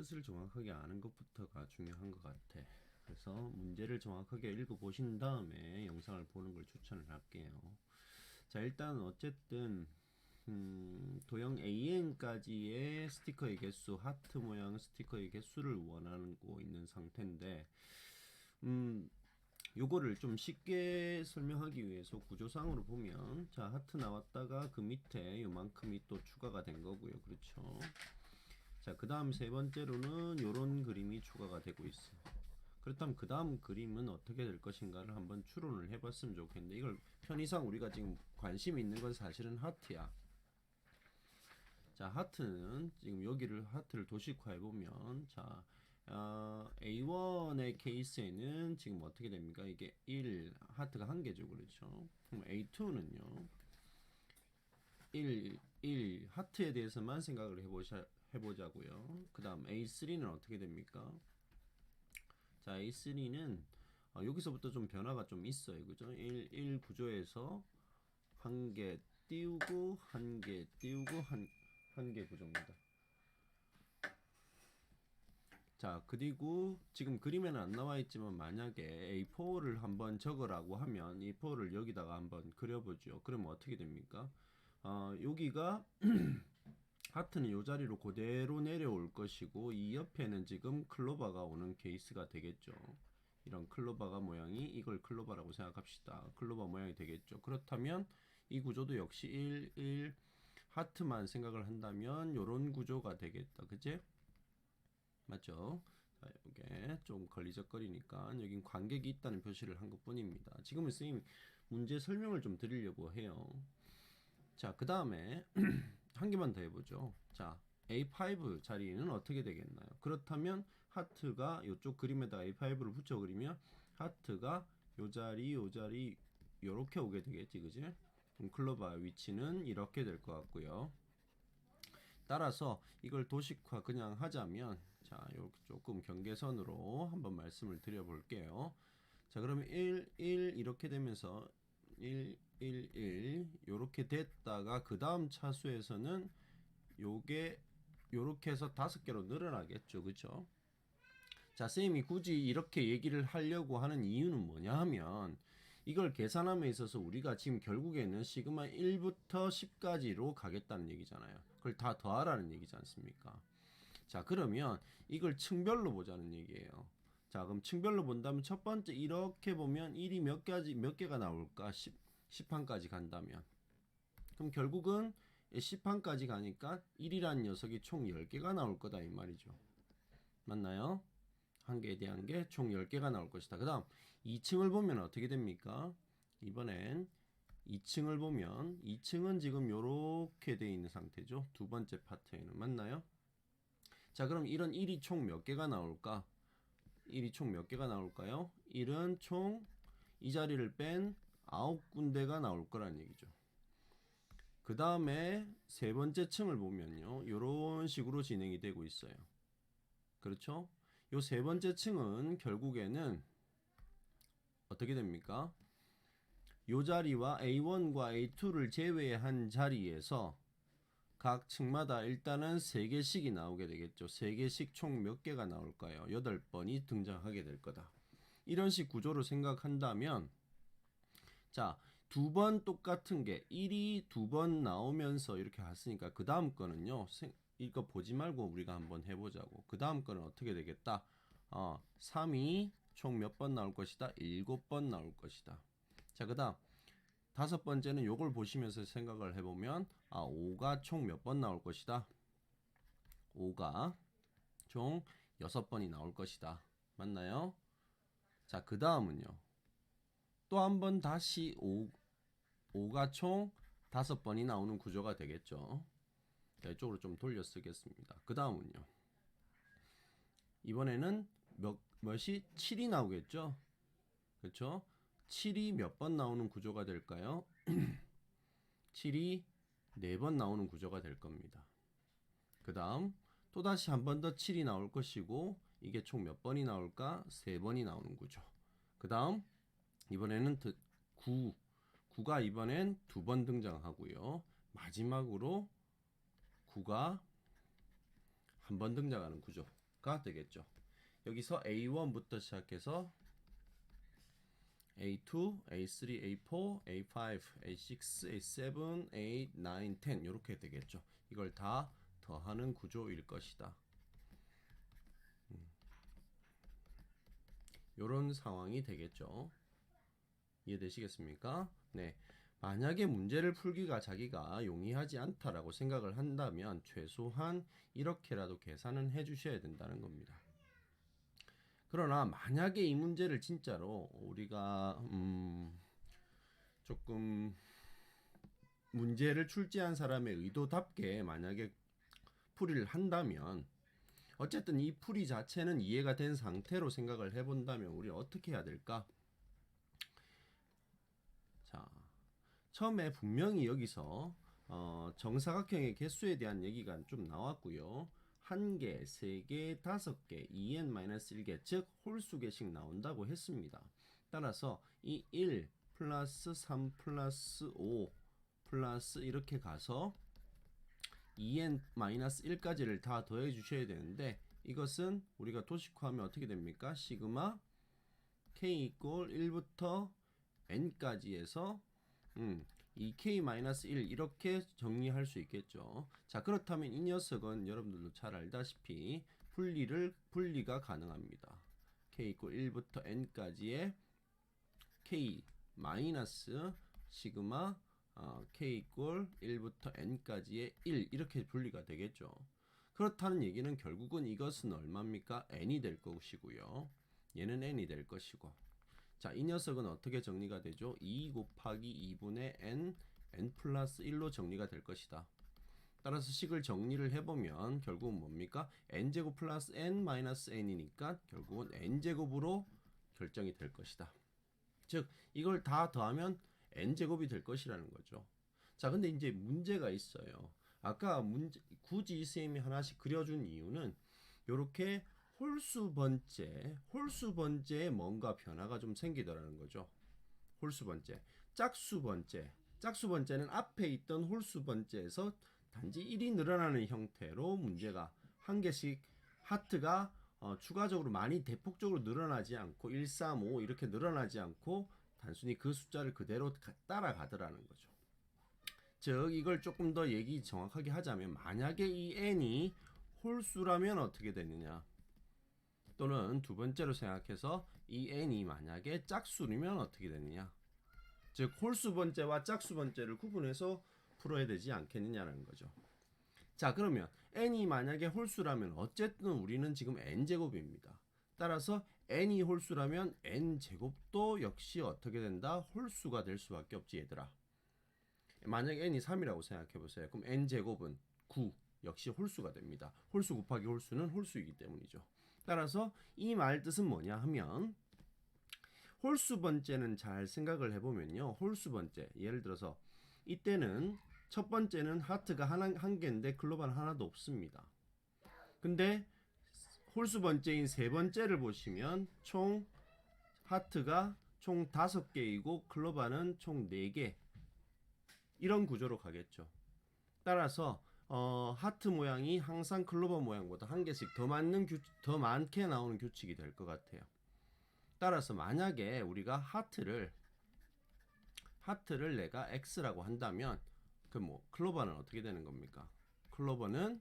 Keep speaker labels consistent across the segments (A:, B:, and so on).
A: 뜻을 정확하게 아는 것부터가 중요한 것 같아. 그래서 문제를 정확하게 읽어보신 다음에 영상을 보는 걸 추천을 할게요. 자, 일단 어쨌든 도형 AN까지의 스티커의 개수, 하트 모양 스티커의 개수를 원하고 있는 상태인데 요거를 좀 쉽게 설명하기 위해서 구조상으로 보면, 자, 하트 나왔다가 그 밑에 요만큼이 또 추가가 된 거고요. 그렇죠? 자, 그 다음 세 번째로는 요런 그림이 추가가 되고 있어요. 그렇다면 그 다음 그림은 어떻게 될 것인가를 한번 추론을 해봤으면 좋겠는데, 이걸 편의상 우리가 지금 관심 있는 건 사실은 하트야. 자, 하트는 지금 여기를 하트를 도식화해 보면, 자, A1의 케이스에는 지금 어떻게 됩니까? 이게 1 하트가 한 개죠, 그렇죠? 그럼 A2는요, 1 하트에 대해서만 생각을 해보자고요. 그 다음 A3는 어떻게 됩니까? 자, A3는 여기서부터 좀 변화가 좀 있어요, 그죠? 1 구조에서 한 개 띄우고 한 개 띄우고 한 개 구조입니다. 자, 그리고 지금 그림에는 안 나와 있지만 만약에 A4를 한번 적으라고 하면 A4를 여기다가 한번 그려보죠. 그러면 어떻게 됩니까? 여기가 하트는 이 자리로 그대로 내려올 것이고, 이 옆에는 지금 클로버가 오는 케이스가 되겠죠. 이런 클로버가 모양이, 이걸 클로버라고 생각합시다. 클로버 모양이 되겠죠. 그렇다면 이 구조도 역시 1 하트만 생각을 한다면 이런 구조가 되겠다. 그치? 맞죠? 자, 이게 좀 걸리적거리니까 여긴 관객이 있다는 표시를 한 것뿐입니다. 지금은 선생님이 문제 설명을 좀 드리려고 해요. 자, 그 다음에 한 개만 더 해보죠. 자, A5 자리는 어떻게 되겠나요? 그렇다면 하트가 이쪽 그림에다 A5를 붙여 그리면 하트가 요 자리 요렇게 오게 되겠지, 그지? 그럼 클로버 위치는 이렇게 될 것 같고요. 따라서 이걸 도식화 그냥 하자면, 자, 이렇게 조금 경계선으로 한번 말씀을 드려볼게요. 자, 그러면 1 이렇게 되면서 1 요렇게 됐다가 그 다음 차수에서는 요게 요렇게 해서 5개로 늘어나겠죠, 그죠? 자, 쌤이 굳이 이렇게 얘기를 하려고 하는 이유는 뭐냐 하면, 이걸 계산함에 있어서 우리가 지금 결국에는 시그마 1부터 10까지로 가겠다는 얘기잖아요. 그걸 다 더하라는 얘기지 않습니까? 자, 그러면 이걸 층별로 보자는 얘기예요. 자, 그럼 층별로 본다면 첫 번째 이렇게 보면 1이 몇 개가 나올까? 10항까지 간다면. 그럼 결국은 10항까지 가니까 1이라는 녀석이 총 10개가 나올 거다 이 말이죠. 맞나요? 한 개에 대한 게 총 10개가 나올 것이다. 그 다음 2층을 보면 어떻게 됩니까? 이번엔 2층을 보면 2층은 지금 요렇게 돼 있는 상태죠. 두 번째 파트에는. 맞나요? 자, 그럼 이런 1이 총 몇 개가 나올까? 1이 총 몇 개가 나올까요? 1은 총 이 자리를 뺀 9군데가 나올 거란 얘기죠. 그 다음에 세 번째 층을 보면요, 요런 식으로 진행이 되고 있어요. 그렇죠? 요 세 번째 층은 결국에는 어떻게 됩니까? 요 자리와 A1과 A2를 제외한 자리에서 각 층마다 일단은 3개씩이 나오게 되겠죠. 3개씩 총 몇 개가 나올까요? 8번이 등장하게 될 거다. 이런 식 구조로 생각한다면, 자, 두 번 똑같은 게 1이 두 번 나오면서 이렇게 갔으니까 그 다음 거는요, 이거 보지 말고 우리가 한번 해보자고. 그 다음 거는 어떻게 되겠다? 3이 총 몇 번 나올 것이다? 7번 나올 것이다. 자, 그 다음 다섯 번째는 요걸 보시면서 생각을 해보면, 5가 총 몇 번 나올 것이다? 5가 총 6번이 나올 것이다. 맞나요? 자, 그 다음은요, 또 한 번 다시 5가 총 5번이 나오는 구조가 되겠죠. 자, 이쪽으로 좀 돌려 쓰겠습니다. 그 다음은요, 이번에는 몇이 7이 나오겠죠. 그렇죠? 7이 몇 번 나오는 구조가 될까요? 7이 4번 나오는 구조가 될 겁니다. 그 다음 또다시 한 번 더 7이 나올 것이고, 이게 총 몇 번이 나올까? 3번이 나오는 구조. 그 다음 이번에는 9가 이번엔 2번 등장하고요. 마지막으로 9가 한 번 등장하는 구조가 A가 되겠죠. 여기서 A1부터 시작해서 A2, A3, A4, A5, A6, A7, A8, 9, 10 이렇게 되겠죠. 이걸 다 더하는 구조일 것이다. 이런 상황이 되겠죠. 이해되시겠습니까? 네. 만약에 문제를 풀기가 자기가 용이하지 않다라고 생각을 한다면 최소한 이렇게라도 계산은 해주셔야 된다는 겁니다. 그러나 만약에 이 문제를 진짜로 우리가 조금 문제를 출제한 사람의 의도답게 만약에 풀이를 한다면 어쨌든 이 풀이 자체는 이해가 된 상태로 생각을 해본다면 우리 어떻게 해야 될까? 자, 처음에 분명히 여기서 정사각형의 개수에 대한 얘기가 좀 나왔고요. 1개, 3개, 5개, 2n-1개, 즉 홀수개씩 나온다고 했습니다. 따라서 이 1 플러스 3 플러스 5 플러스 이렇게 가서 2n-1까지를 다 더해 주셔야 되는데 이것은 우리가 도식화하면 어떻게 됩니까? 시그마 k 이꼴 1부터 n까지 해서 2k-1 이렇게 정리할 수 있겠죠. 자, 그렇다면 이 녀석은 여러분들도 잘 알다시피 분리가 가능합니다. k 이꼴 1부터 n까지의 k 마이너스 시그마 k 이꼴 1부터 n까지의 1 이렇게 분리가 되겠죠. 그렇다는 얘기는 결국은 이것은 얼마입니까? n이 될 것이고요. 얘는 n이 될 것이고. 자, 이 녀석은 어떻게 정리가 되죠? 2 곱하기 2분의 n 플러스 1로 정리가 될 것이다. 따라서 식을 정리를 해보면 결국은 뭡니까? n제곱 플러스 n 마이너스 n이니까 결국은 n제곱으로 결정이 될 것이다. 즉 이걸 다 더하면 n제곱이 될 것이라는 거죠. 자, 근데 이제 문제가 있어요. 아까 굳이 쌤이 하나씩 그려준 이유는 이렇게 홀수 번째에 뭔가 변화가 좀 생기더라는 거죠. 홀수 번째, 짝수 번째는 앞에 있던 홀수 번째에서 단지 1이 늘어나는 형태로 문제가 한 개씩 하트가 추가적으로 많이 대폭적으로 늘어나지 않고 1, 3, 5 이렇게 늘어나지 않고 단순히 그 숫자를 그대로 따라가더라는 거죠. 즉 이걸 조금 더 얘기 정확하게 하자면 만약에 이 n이 홀수라면 어떻게 되느냐, 또는 두 번째로 생각해서 이 n이 만약에 짝수면 어떻게 되느냐, 즉 홀수 번째와 짝수 번째를 구분해서 풀어야 되지 않겠느냐는 거죠. 자, 그러면 n이 만약에 홀수라면 어쨌든 우리는 지금 n제곱입니다. 따라서 n이 홀수라면 n제곱도 역시 어떻게 된다? 홀수가 될 수밖에 없지 얘들아. 만약에 n이 3이라고 생각해보세요. 그럼 n제곱은 9 역시 홀수가 됩니다. 홀수 곱하기 홀수는 홀수이기 때문이죠. 따라서 이 말 뜻은 뭐냐 하면 홀수 번째는 잘 생각을 해보면요. 홀수 번째 예를 들어서 이때는 첫 번째는 하트가 한 개인데 글로벌 하나도 없습니다. 근데 홀수 번째인 세 번째를 보시면 총 하트가 총 5개이고 클로바는 총 4개 이런 구조로 가겠죠. 따라서 하트 모양이 항상 클로버 모양보다 한 개씩 더 많게 나오는 규칙이 될 것 같아요. 따라서 만약에 우리가 하트를 내가 x라고 한다면 그 클로버는 어떻게 되는 겁니까? 클로버는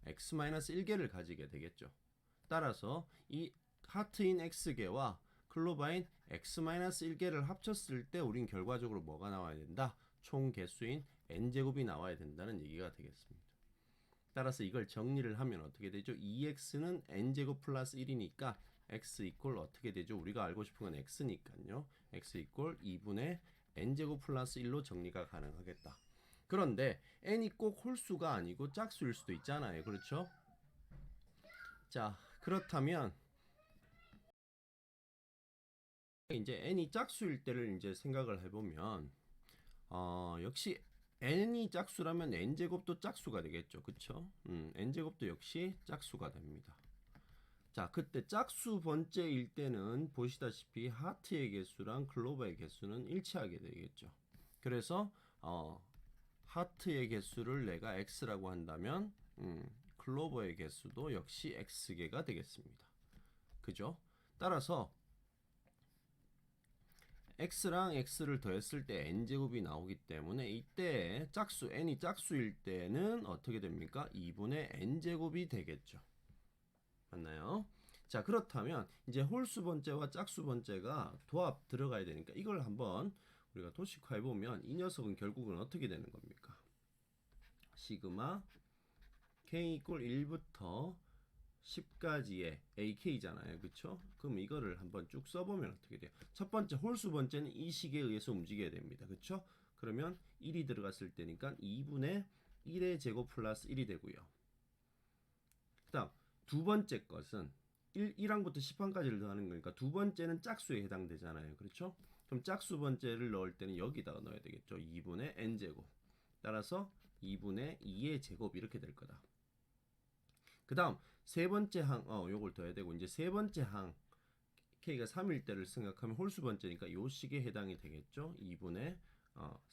A: x-1개를 가지게 되겠죠. 따라서 이 하트인 x개와 클로버인 x-1개를 합쳤을 때 우린 결과적으로 뭐가 나와야 된다? 총 개수인 n제곱이 나와야 된다는 얘기가 되겠습니다. 따라서 이걸 정리를 하면 어떻게 되죠? 2x는 n제곱 플러스 1이니까 x 이꼴 어떻게 되죠? 우리가 알고 싶은 건 x니까요. x 이꼴 2분의 n제곱 플러스 1로 정리가 가능하겠다. 그런데 n이 꼭 홀수가 아니고 짝수일 수도 있잖아요. 그렇죠? 자, 그렇다면 이제 n이 짝수일 때를 이제 생각을 해보면 역시 n이 짝수라면 n제곱도 짝수가 되겠죠. 그쵸? n제곱도 역시 짝수가 됩니다. 자, 그때 짝수 번째일 때는 보시다시피 하트의 개수랑 클로버의 개수는 일치하게 되겠죠. 그래서 하트의 개수를 내가 x라고 한다면 클로버의 개수도 역시 x개가 되겠습니다. 그죠? 따라서 x랑 x를 더했을 때 n제곱이 나오기 때문에 이때 짝수 n이 짝수일 때는 어떻게 됩니까? 2분의 n제곱이 되겠죠. 맞나요? 자, 그렇다면 이제 홀수 번째와 짝수 번째가 도합 들어가야 되니까 이걸 한번 우리가 도식화해 보면 이 녀석은 결국은 어떻게 되는 겁니까? 시그마 k 이꼴 1부터 10까지의 ak잖아요. 그쵸? 그럼 이거를 한번 쭉 써보면 어떻게 돼요? 첫 번째 홀수 번째는 이 식에 의해서 움직여야 됩니다. 그쵸? 그러면 1이 들어갔을 때니까 2분의 1의 제곱 플러스 1이 되고요. 그 다음 두 번째 것은 1항부터 10항까지를 더하는 거니까 두 번째는 짝수에 해당되잖아요. 그렇죠? 그럼 짝수 번째를 넣을 때는 여기다가 넣어야 되겠죠. 2분의 n제곱. 따라서 2분의 2의 제곱 이렇게 될 거다. 그 다음 세 번째 항, 요걸 더해야 되고 이제 세 번째 항 k가 3일 때를 생각하면 홀수 번째니까 요 식에 해당이 되겠죠. 2분의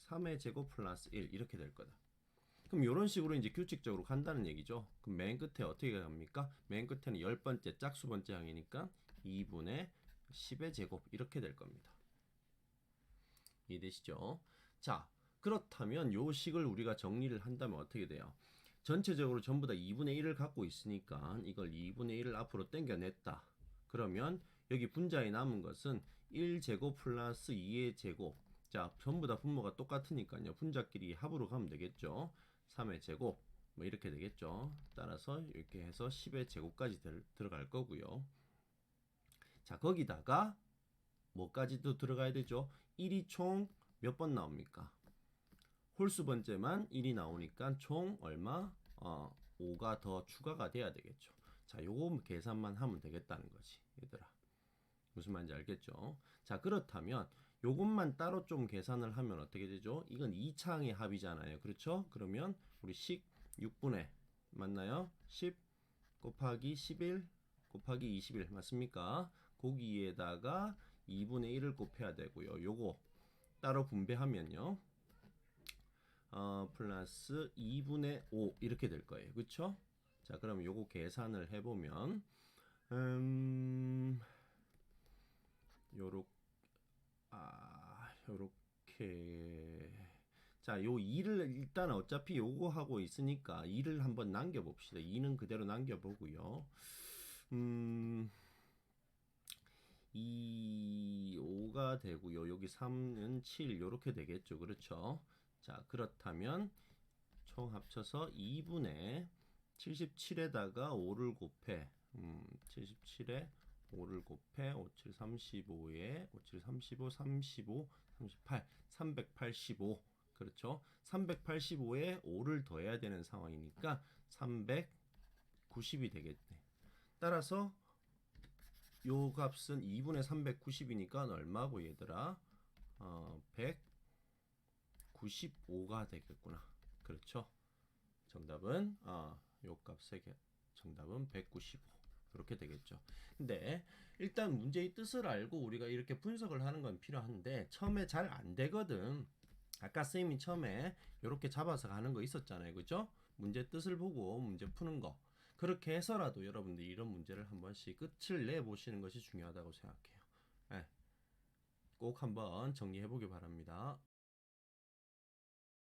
A: 3의 제곱 플러스 1 이렇게 될 거다. 그럼 이런 식으로 이제 규칙적으로 간다는 얘기죠. 그럼 맨 끝에 어떻게 갑니까? 맨 끝에는 10번째 짝수 번째 항이니까 2분의 10의 제곱 이렇게 될 겁니다. 이해되시죠? 자, 그렇다면 요 식을 우리가 정리를 한다면 어떻게 돼요? 전체적으로 전부 다 2분의 1을 갖고 있으니까 이걸 2분의 1을 앞으로 당겨냈다. 그러면 여기 분자에 남은 것은 1제곱 플러스 2의 제곱. 자, 전부 다 분모가 똑같으니까요. 분자끼리 합으로 가면 되겠죠. 3의 제곱 뭐 이렇게 되겠죠. 따라서 이렇게 해서 10의 제곱까지 들어갈 거고요. 자, 거기다가 뭐까지도 들어가야 되죠? 1이 총 몇 번 나옵니까? 홀수 번째만 1이 나오니까 총 얼마? 5가 더 추가가 돼야 되겠죠. 자, 요거 계산만 하면 되겠다는 거지, 얘들아. 무슨 말인지 알겠죠? 자, 그렇다면 요것만 따로 좀 계산을 하면 어떻게 되죠? 이건 2차항의 합이잖아요. 그렇죠? 그러면 우리 식 6분의 맞나요? 10 곱하기 11 곱하기 21 맞습니까? 거기에다가 2분의 1을 곱해야 되고요. 요거 따로 분배하면요. 플러스 2분의 5 이렇게 될 거예요. 그쵸? 자, 그럼 요거 계산을 해보면 요렇게 자, 요 2를 일단 어차피 요거 하고 있으니까 2를 한번 남겨 봅시다. 2는 그대로 남겨 보고요. 2 5가 되고요. 여기 3은 7 요렇게 되겠죠. 그렇죠? 자, 그렇다면 총 합쳐서 2분의 77에다가 5를 곱해 77에 5를 곱해 57 35에 57 35 35 38 385 그렇죠? 385에 5를 더해야 되는 상황이니까 390이 되겠네. 따라서 요 값은 2분의 390이니까 얼마고 얘들아? 195가 되겠구나. 그렇죠? 정답은 요 값의 정답은 195 이렇게 되겠죠. 근데 일단 문제의 뜻을 알고 우리가 이렇게 분석을 하는 건 필요한데 처음에 잘 안 되거든. 아까 쌤이 처음에 이렇게 잡아서 가는 거 있었잖아요. 그죠? 문제 뜻을 보고 문제 푸는 거. 그렇게 해서라도 여러분들이 이런 문제를 한 번씩 끝을 내보시는 것이 중요하다고 생각해요. 네. 꼭 한번 정리해 보기 바랍니다.